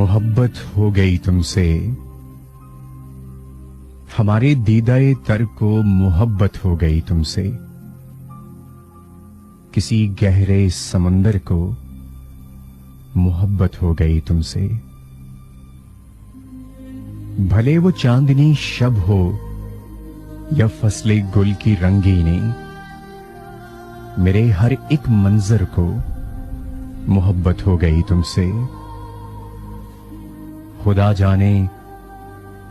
मोहब्बत हो गई तुमसे, हमारे दीदाए तर को मोहब्बत हो गई तुमसे। किसी गहरे समंदर को मोहब्बत हो गई तुमसे। भले वो चांदनी शब हो या फसले गुल की रंगीनी, मेरे हर एक मंजर को मोहब्बत हो गई तुमसे। खुदा जाने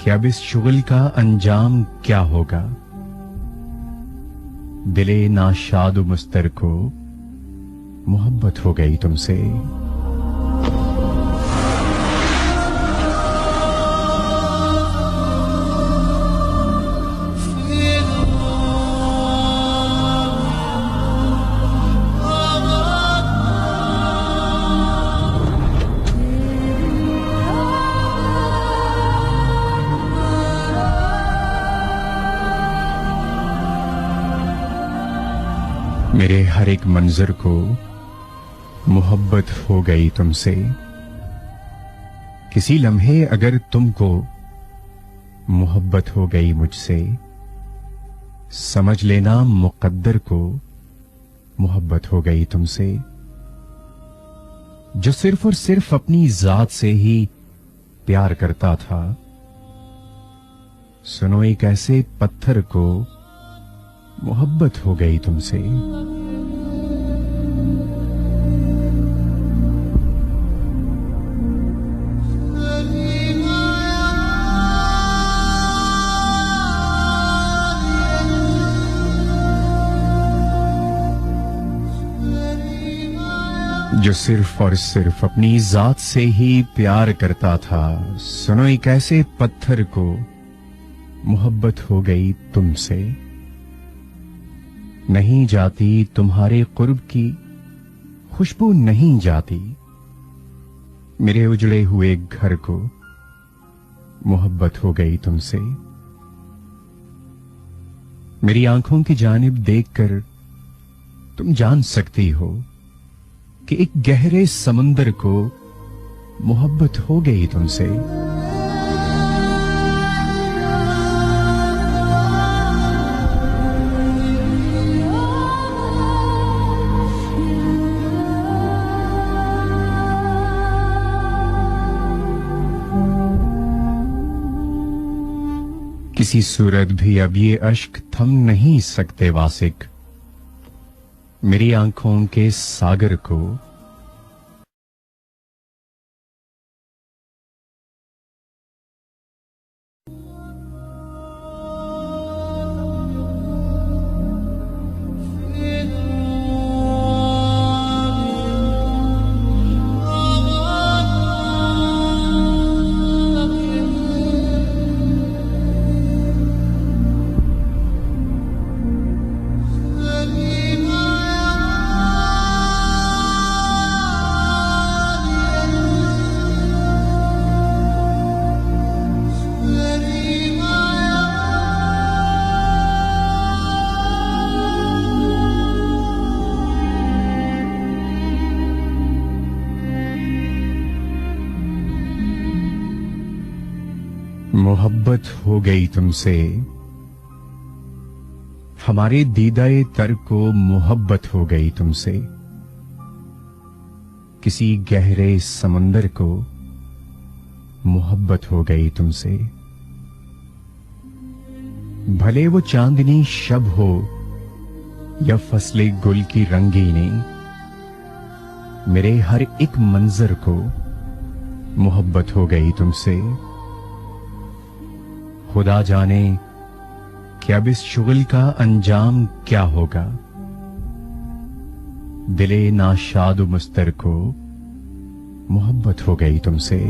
कि अब इस शुगल का अंजाम क्या होगा। दिले नाशाद मुस्तर को मोहब्बत हो गई तुमसे। मेरे हर एक मंजर को मोहब्बत हो गई तुमसे। किसी लम्हे अगर तुमको मोहब्बत हो गई मुझसे, समझ लेना मुकद्दर को मोहब्बत हो गई तुमसे। जो सिर्फ और सिर्फ अपनी जात से ही प्यार करता था, सुनो एक ऐसे पत्थर को मोहब्बत हो गई तुमसे। जो सिर्फ और सिर्फ अपनी जात से ही प्यार करता था, सुनो एक ऐसे पत्थर को मोहब्बत हो गई तुमसे। नहीं जाती तुम्हारे कुर्ब की खुशबू, नहीं जाती मेरे उजड़े हुए घर को मोहब्बत हो गई तुमसे। मेरी आंखों की जानिब देखकर तुम जान सकती हो कि एक गहरे समंदर को मोहब्बत हो गई तुमसे। किसी सूरत भी अब ये अश्क थम नहीं सकते वासिक, मेरी आंखों के सागर को। मोहब्बत हो गई तुमसे, हमारे दीदाए तर को मोहब्बत हो गई तुमसे। किसी गहरे समंदर को मोहब्बत हो गई तुमसे। भले वो चांदनी शब हो या फसले गुल की रंगीनी, मेरे हर एक मंजर को मोहब्बत हो गई तुमसे। खुदा जाने कि अब इस शुगल का अंजाम क्या होगा। दिले नाशाद मुस्तर को मोहब्बत हो गई तुमसे।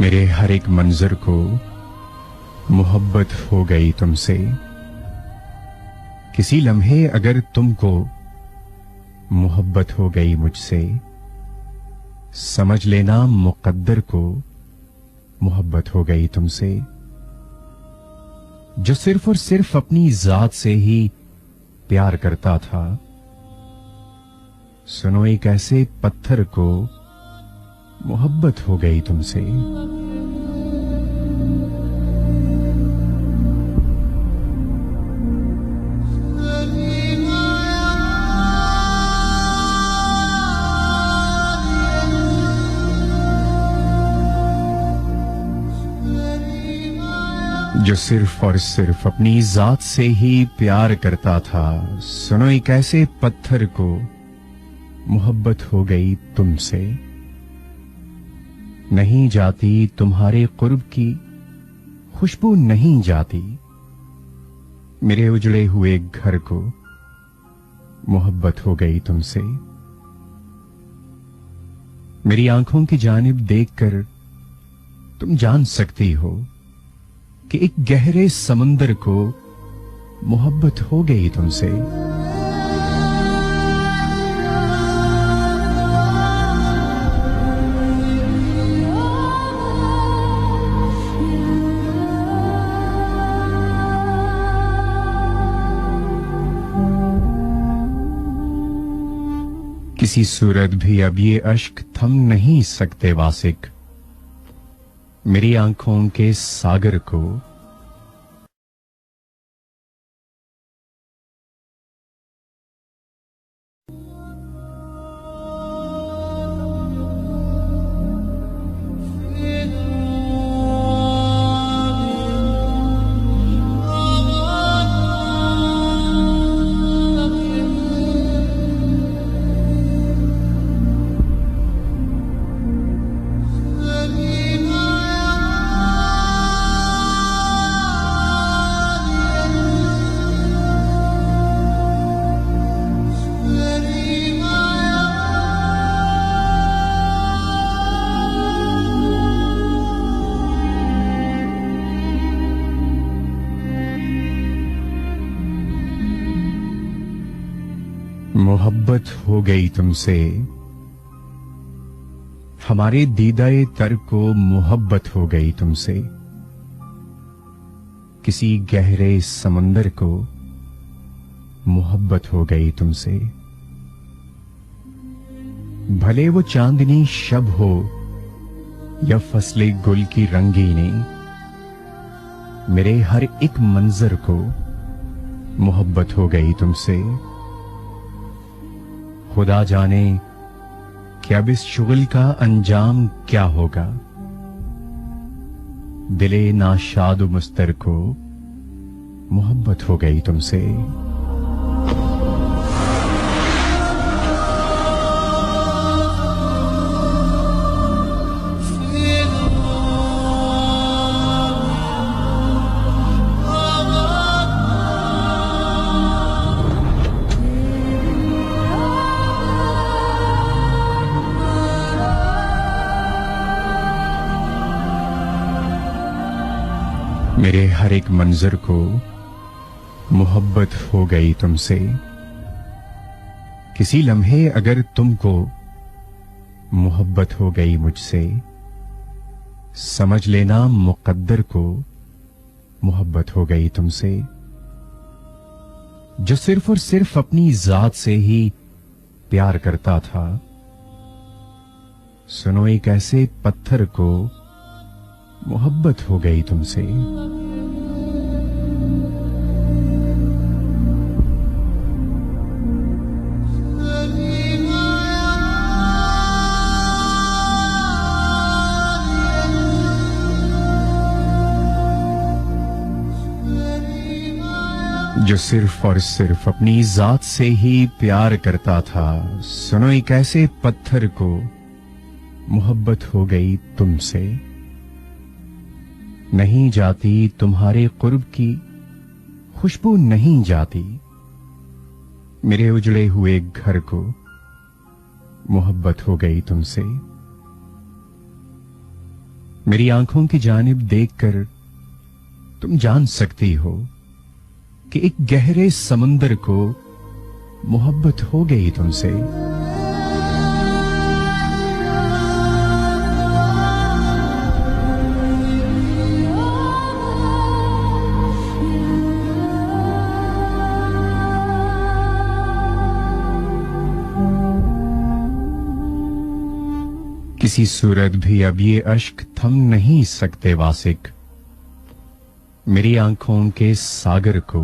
मेरे हर एक मंजर को मोहब्बत हो गई तुमसे। किसी लम्हे अगर तुमको मोहब्बत हो गई मुझसे, समझ लेना मुकद्दर को मोहब्बत हो गई तुमसे। जो सिर्फ और सिर्फ अपनी जात से ही प्यार करता था, सुनो एक ऐसे पत्थर को मोहब्बत हो गई तुमसे। जो सिर्फ और सिर्फ अपनी जात से ही प्यार करता था, सुनो एक ऐसे पत्थर को मोहब्बत हो गई तुमसे। नहीं जाती तुम्हारे कुर्ब की खुशबू, नहीं जाती मेरे उजड़े हुए घर को मोहब्बत हो गई तुमसे। मेरी आंखों की जानिब देखकर तुम जान सकती हो कि एक गहरे समंदर को मोहब्बत हो गई तुमसे। किसी सूरत भी अब ये अश्क थम नहीं सकते वासिक, मेरी आंखों के सागर को। मोहब्बत हो गई तुमसे, हमारे दीदाए तर को मोहब्बत हो गई तुमसे। किसी गहरे समंदर को मोहब्बत हो गई तुमसे। भले वो चांदनी शब हो या फसले गुल की रंगीनी, मेरे हर एक मंजर को मोहब्बत हो गई तुमसे। खुदा जाने कि अब इस शुगल का अंजाम क्या होगा, दिले नाशाद मुस्तर को मोहब्बत हो गई तुमसे। मेरे हर एक मंजर को मोहब्बत हो गई तुमसे। किसी लम्हे अगर तुमको मोहब्बत हो गई मुझसे, समझ लेना मुकद्दर को मोहब्बत हो गई तुमसे। जो सिर्फ और सिर्फ अपनी जात से ही प्यार करता था, सुनो एक ऐसे पत्थर को मोहब्बत हो गई तुमसे। जो सिर्फ और सिर्फ अपनी जात से ही प्यार करता था, सुनो एक ऐसे पत्थर को मोहब्बत हो गई तुमसे। नहीं जाती तुम्हारे कुर्ब की खुशबू, नहीं जाती मेरे उजड़े हुए घर को मोहब्बत हो गई तुमसे। मेरी आंखों की जानिब देखकर तुम जान सकती हो कि एक गहरे समंदर को मोहब्बत हो गई तुमसे। किसी सूरत भी अब ये अश्क थम नहीं सकते वासिक, मेरी आंखों के सागर को